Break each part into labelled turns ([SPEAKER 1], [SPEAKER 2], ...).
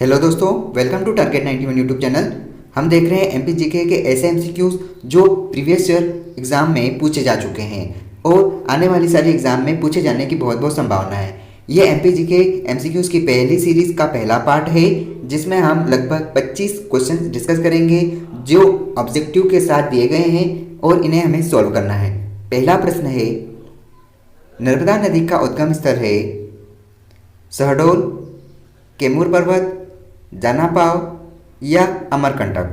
[SPEAKER 1] Hello दोस्तों, welcome to Target 91 YouTube channel. हम देख रहे हैं एमपीजीके के ऐसे एमसीक्यूज जो प्रीवियस ईयर एग्जाम में पूछे जा चुके हैं और आने वाली सारी एग्जाम में पूछे जाने की बहुत बहुत संभावना है। ये एमपीजीके एमसीक्यूज की पहली सीरीज का पहला पार्ट है जिसमें हम लगभग 25 क्वेश्चन डिस्कस करेंगे जो ऑब्जेक्टिव के साथ दिए गए हैं और इन्हें हमें सॉल्व करना है। पहला प्रश्न है, नर्मदा नदी का उद्गम स्थल है शहडोल, कैमूर पर्वत, जानापाव या अमरकंटक।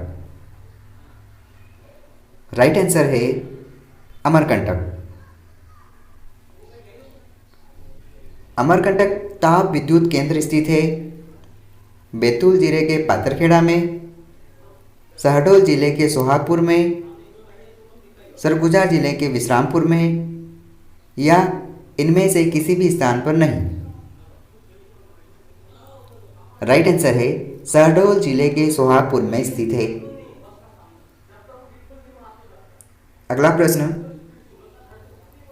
[SPEAKER 1] राइट आंसर है अमरकंटक। अमरकंटक ताप विद्युत केंद्र स्थित है बैतूल जिले के पाथरखेड़ा में, शहडोल जिले के सोहागपुर में, सरगुजा जिले के विश्रामपुर में या इनमें से किसी भी स्थान पर नहीं। राइट आंसर है शहडोल जिले के सोहागपुर में स्थित है। अगला प्रश्न,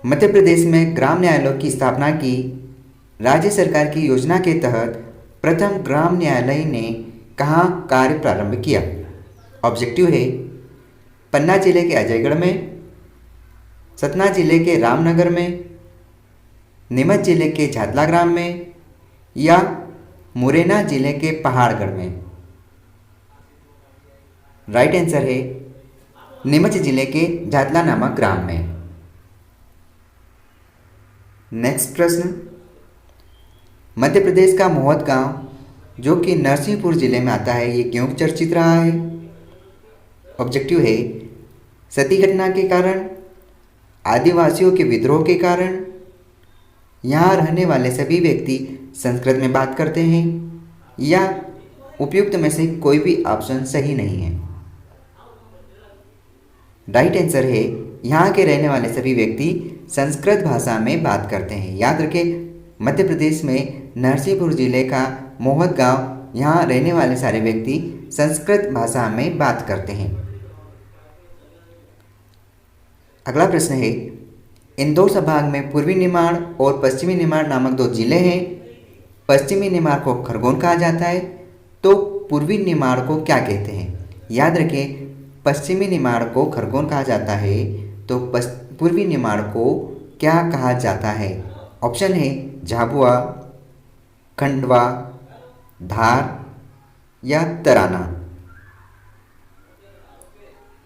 [SPEAKER 1] मध्य प्रदेश में ग्राम न्यायालयों की स्थापना की राज्य सरकार की योजना के तहत प्रथम ग्राम न्यायालय ने कहाँ कार्य प्रारंभ किया। ऑब्जेक्टिव है पन्ना जिले के अजयगढ़ में, सतना जिले के रामनगर में, नीमच जिले के झातला ग्राम में या मुरैना जिले के पहाड़गढ़ में। राइट आंसर है नीमच जिले के झातला नामक ग्राम में। नेक्स्ट प्रश्न, मध्य प्रदेश का मोहत गांव जो कि नरसिंहपुर जिले में आता है, ये क्यों चर्चित रहा है। ऑब्जेक्टिव है सती घटना के कारण, आदिवासियों के विद्रोह के कारण, यहाँ रहने वाले सभी व्यक्ति संस्कृत में बात करते हैं या उपयुक्त में से कोई भी ऑप्शन सही नहीं है। राइट आंसर है यहाँ के रहने वाले सभी व्यक्ति संस्कृत भाषा में बात करते हैं। याद रखें, मध्य प्रदेश में नरसिंहपुर जिले का मोहत गांव, यहाँ रहने वाले सारे व्यक्ति संस्कृत भाषा में बात करते हैं। अगला प्रश्न है, इंदौर संभाग में पूर्वी निमाड़ और पश्चिमी निमाड़ नामक दो जिले हैं। पश्चिमी निमाड़ को खरगोन कहा जाता है तो पूर्वी निमाड़ को क्या कहते हैं। याद रखें, पश्चिमी निमाड़ को खरगोन कहा जाता है तो पूर्वी निमाड़ को क्या कहा जाता है। ऑप्शन है झाबुआ, खंडवा, धार या तराना।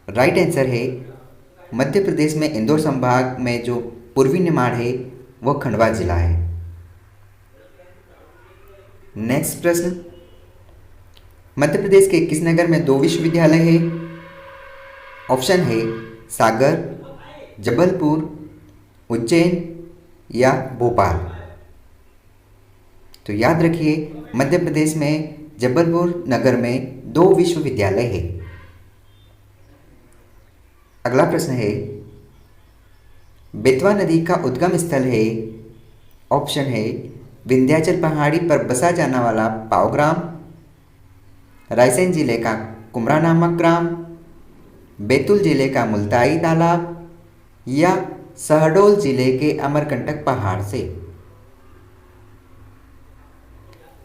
[SPEAKER 1] राइट आंसर है मध्य प्रदेश में इंदौर संभाग में जो पूर्वी निमाड़ है वह खंडवा जिला है। नेक्स्ट प्रश्न, मध्य प्रदेश के किस नगर में दो विश्वविद्यालय है। ऑप्शन है सागर, जबलपुर, उज्जैन या भोपाल। तो याद रखिए, मध्य प्रदेश में जबलपुर नगर में दो विश्वविद्यालय है। अगला प्रश्न है, बेतवा नदी का उद्गम स्थल है। ऑप्शन है विंध्याचल पहाड़ी पर बसा जाने वाला पाव ग्राम, रायसेन जिले का कुमरा नामक ग्राम, बैतूल जिले का मुल्ताई तालाब या शहडोल जिले के अमरकंटक पहाड़ से।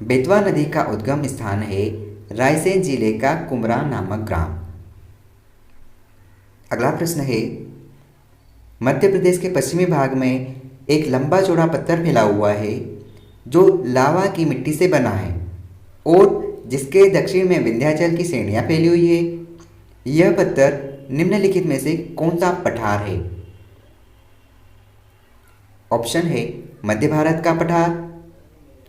[SPEAKER 1] बेतवा नदी का उद्गम स्थान है रायसेन जिले का कुमरा नामक ग्राम। अगला प्रश्न है, मध्य प्रदेश के पश्चिमी भाग में एक लंबा चौड़ा पत्थर फैला हुआ है जो लावा की मिट्टी से बना है और जिसके दक्षिण में विंध्याचल की श्रेणियां फैली हुई है। यह पत्थर निम्नलिखित में से कौन सा पठार है। ऑप्शन है मध्य भारत का पठार,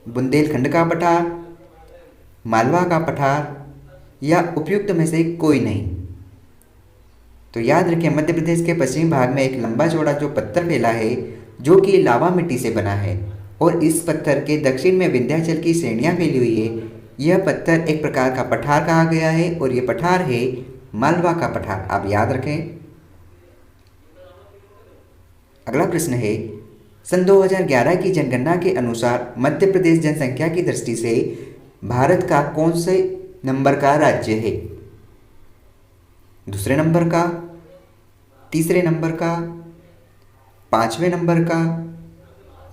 [SPEAKER 1] बुंदेलखंड का पठार, मालवा का पठार या उपयुक्त में से कोई नहीं। तो याद रखें, मध्य प्रदेश के पश्चिमी भाग में एक लंबा चौड़ा जो पत्थर फैला है जो कि लावा मिट्टी से बना है और इस पत्थर के दक्षिण में विंध्याचल की श्रेणियां फैली हुई है। यह पत्थर एक प्रकार का पठार कहा गया है और यह पठार है मालवा का पठार। आप याद रखें। अगला प्रश्न है, सन 2011 की जनगणना के अनुसार मध्य प्रदेश जनसंख्या की दृष्टि से भारत का कौन से नंबर का राज्य है। दूसरे नंबर का, तीसरे नंबर का, पांचवें नंबर का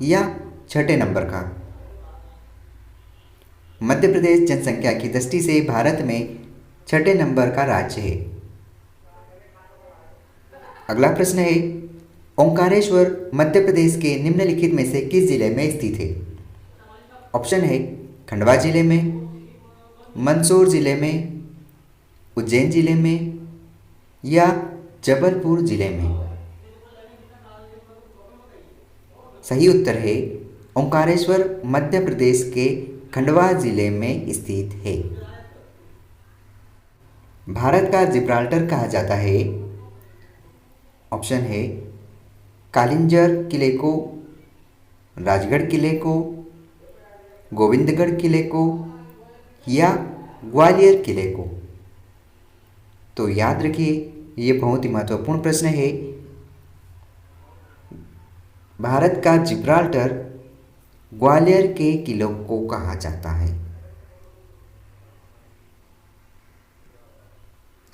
[SPEAKER 1] या छठे नंबर का। मध्य प्रदेश जनसंख्या की दृष्टि से भारत में छठे नंबर का राज्य है। अगला प्रश्न है, ओंकारेश्वर मध्य प्रदेश के निम्नलिखित में से किस जिले में स्थित है? ऑप्शन है खंडवा जिले में, मंदसौर जिले में, उज्जैन जिले में या जबलपुर जिले में। सही उत्तर है ओंकारेश्वर मध्य प्रदेश के खंडवा जिले में स्थित है। भारत का जिब्राल्टर कहा जाता है। ऑप्शन है कालिंजर किले को, राजगढ़ किले को, गोविंदगढ़ किले को या ग्वालियर किले को। तो याद रखिए ये बहुत ही महत्वपूर्ण प्रश्न है। भारत का जिब्राल्टर ग्वालियर के किले को कहा जाता है।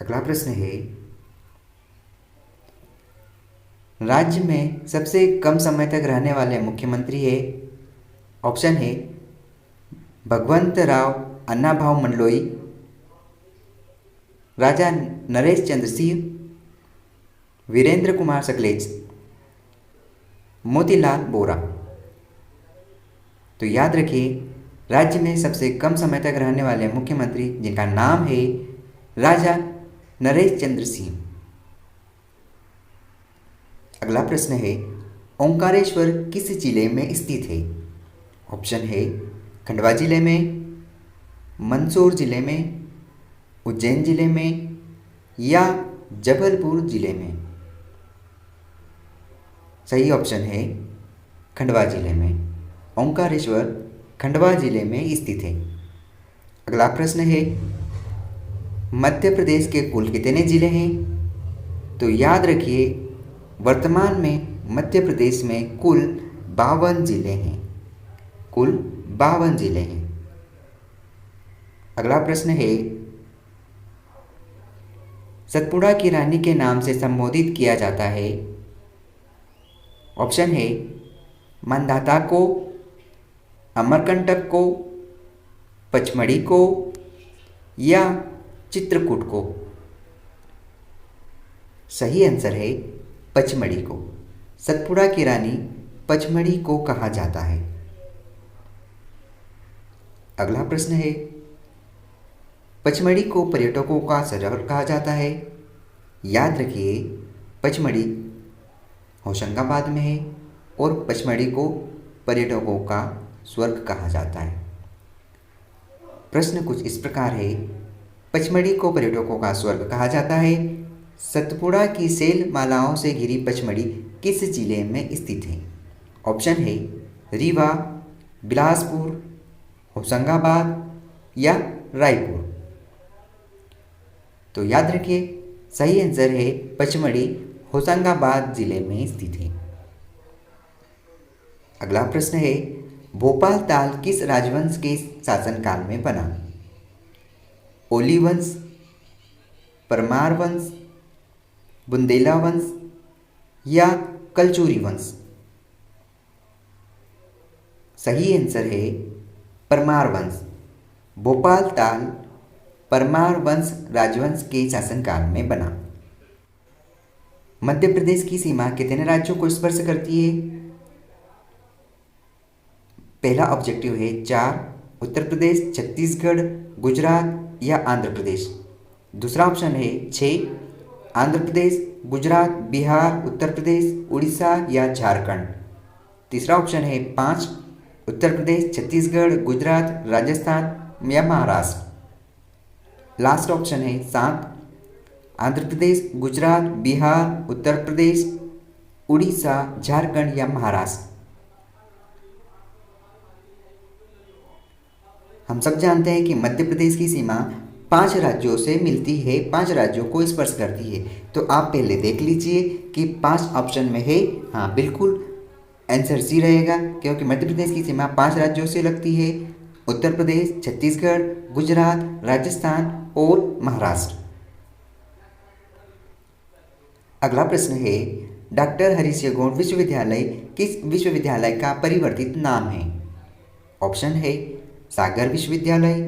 [SPEAKER 1] अगला प्रश्न है, राज्य में सबसे कम समय तक रहने वाले मुख्यमंत्री है। ऑप्शन है भगवंतराव अन्नाभाऊ मंडलोई, राजा नरेश चंद्र सिंह, वीरेंद्र कुमार सकलेच, मोतीलाल बोरा। तो याद रखिए राज्य में सबसे कम समय तक रहने वाले मुख्यमंत्री जिनका नाम है राजा नरेश चंद्र सिंह। अगला प्रश्न है, ओंकारेश्वर किस जिले में स्थित है? ऑप्शन है खंडवा जिले में, मंदसौर जिले में, उज्जैन जिले में या जबलपुर जिले में। सही ऑप्शन है खंडवा जिले में। ओंकारेश्वर खंडवा जिले में स्थित है। अगला प्रश्न है, मध्य प्रदेश के कुल कितने जिले हैं? तो याद रखिए वर्तमान में मध्य प्रदेश में कुल 52 जिले हैं। कुल 52 जिले हैं। अगला प्रश्न है, सतपुड़ा की रानी के नाम से संबोधित किया जाता है। ऑप्शन है मंदाता को, अमरकंटक को, पचमढ़ी को या चित्रकूट को। सही आंसर है पचमढ़ी को। सतपुड़ा की रानी पचमढ़ी को कहा जाता है। अगला प्रश्न है, पचमढ़ी को पर्यटकों का सरोवर कहा जाता है। याद रखिए पचमढ़ी होशंगाबाद में है और पचमढ़ी को पर्यटकों का स्वर्ग कहा जाता है। प्रश्न कुछ इस प्रकार है, पचमढ़ी को पर्यटकों का स्वर्ग कहा जाता है। सतपुड़ा की सेल मालाओं से घिरी पचमढ़ी किस जिले में स्थित है? ऑप्शन है रीवा, बिलासपुर, होशंगाबाद या रायपुर। तो याद रखिए सही आंसर है पचमढ़ी होशंगाबाद जिले में स्थित है। अगला प्रश्न है, भोपाल ताल किस राजवंश के शासनकाल में बना? ओली वंश, परमार वंश, बुंदेला वंश या कलचुरी वंश। सही आंसर है परमार वंश। भोपाल ताल परमार वंश राजवंश के शासनकाल में बना। मध्य प्रदेश की सीमा कितने राज्यों को स्पर्श करती है? पहला ऑब्जेक्टिव है 4, उत्तर प्रदेश, छत्तीसगढ़, गुजरात या आंध्र प्रदेश। दूसरा ऑप्शन है 6, आंध्र प्रदेश, गुजरात, बिहार, उत्तर प्रदेश, उड़ीसा या झारखंड। तीसरा ऑप्शन है 5, उत्तर प्रदेश, छत्तीसगढ़, गुजरात, राजस्थान या महाराष्ट्र। लास्ट ऑप्शन है 7, आंध्र प्रदेश, गुजरात, बिहार, उत्तर प्रदेश, उड़ीसा, झारखंड या महाराष्ट्र। हम सब जानते हैं कि मध्य प्रदेश की सीमा 5 राज्यों से मिलती है, 5 राज्यों को स्पर्श करती है। तो आप पहले देख लीजिए कि 5 ऑप्शन में है। हाँ बिल्कुल आंसर सी रहेगा, क्योंकि मध्य प्रदेश की सीमा 5 राज्यों से लगती है, उत्तर प्रदेश, छत्तीसगढ़, गुजरात, राजस्थान और महाराष्ट्र। अगला प्रश्न है, डॉक्टर हरीश गौड़ विश्वविद्यालय किस विश्वविद्यालय का परिवर्तित नाम है? ऑप्शन है सागर विश्वविद्यालय,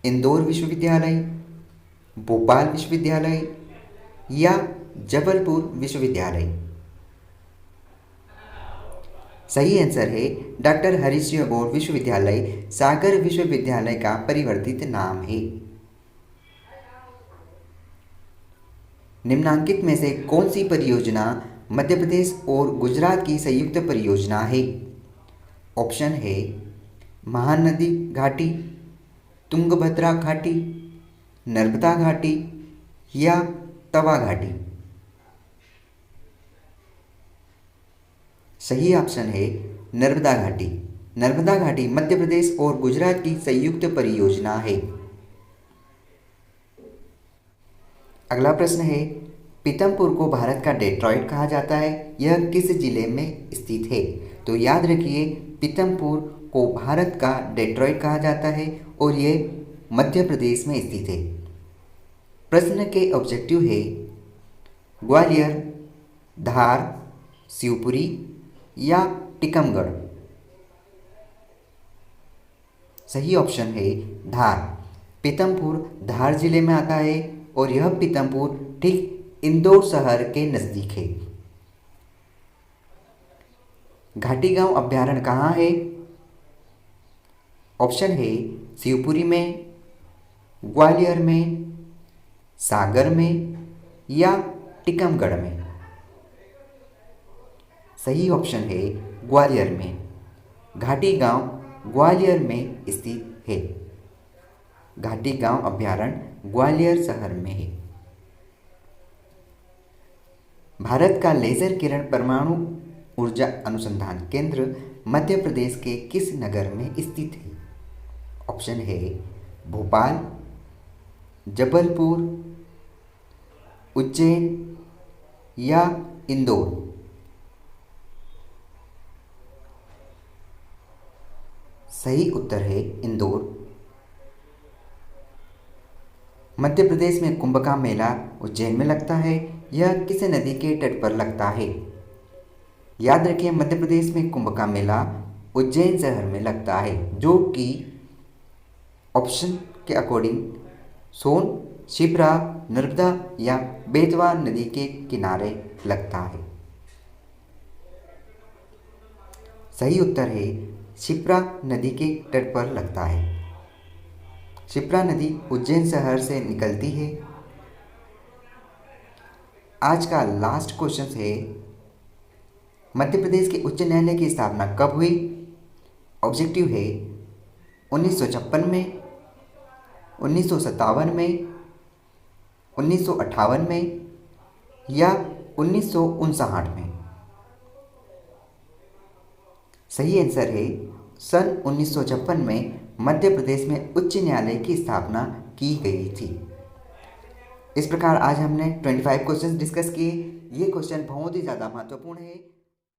[SPEAKER 1] इंदौर विश्वविद्यालय, भोपाल विश्वविद्यालय या जबलपुर विश्वविद्यालय। सही आंसर है डॉक्टर हरीश चंद्र गौड़ विश्वविद्यालय सागर विश्वविद्यालय का परिवर्तित नाम है। निम्नांकित में से कौन सी परियोजना मध्य प्रदेश और गुजरात की संयुक्त परियोजना है? ऑप्शन है महानदी घाटी, तुंगभद्रा घाटी, नर्मदा घाटी या तवा घाटी। सही ऑप्शन है नर्मदा घाटी। नर्मदा घाटी मध्य प्रदेश और गुजरात की संयुक्त परियोजना है। अगला प्रश्न है पीतमपुर को भारत का डेट्रॉइट कहा जाता है, यह किस जिले में स्थित है? तो याद रखिए पीतमपुर को भारत का डेट्रॉइट कहा जाता है और यह मध्य प्रदेश में स्थित है। प्रश्न के ऑब्जेक्टिव है ग्वालियर, धार, शिवपुरी या टीकमगढ़। सही ऑप्शन है धार। पीतमपुर धार जिले में आता है और यह पीतमपुर ठीक इंदौर शहर के नजदीक है। घाटी गांव अभ्यारण्य कहाँ है? ऑप्शन है शिवपुरी में, ग्वालियर में, सागर में या टीकमगढ़ में। सही ऑप्शन है ग्वालियर में। घाटी गांव ग्वालियर में स्थित है। घाटी गांव अभ्यारण्य ग्वालियर शहर में है। भारत का लेजर किरण परमाणु ऊर्जा अनुसंधान केंद्र मध्य प्रदेश के किस नगर में स्थित है? ऑप्शन है भोपाल, जबलपुर, उज्जैन या इंदौर। सही उत्तर है इंदौर। मध्य प्रदेश में कुंभ का मेला उज्जैन में लगता है, यह किस नदी के तट पर लगता है? याद रखिए मध्य प्रदेश में कुंभ का मेला उज्जैन शहर में लगता है, जो कि ऑप्शन के अकॉर्डिंग सोन, शिप्रा, नर्मदा या बेतवा नदी के किनारे लगता है। सही उत्तर है शिप्रा नदी के तट पर लगता है। शिप्रा नदी उज्जैन शहर से निकलती है। आज का लास्ट क्वेश्चन है मध्य प्रदेश के उच्च न्यायालय की स्थापना कब हुई? ऑब्जेक्टिव है 1956 में, 1957 में, 1958 में या 1959 में। सही आंसर है सन 1956 में मध्य प्रदेश में उच्च न्यायालय की स्थापना की गई थी। इस प्रकार आज हमने 25 क्वेश्चन डिस्कस किए। ये क्वेश्चन बहुत ही ज़्यादा महत्वपूर्ण है।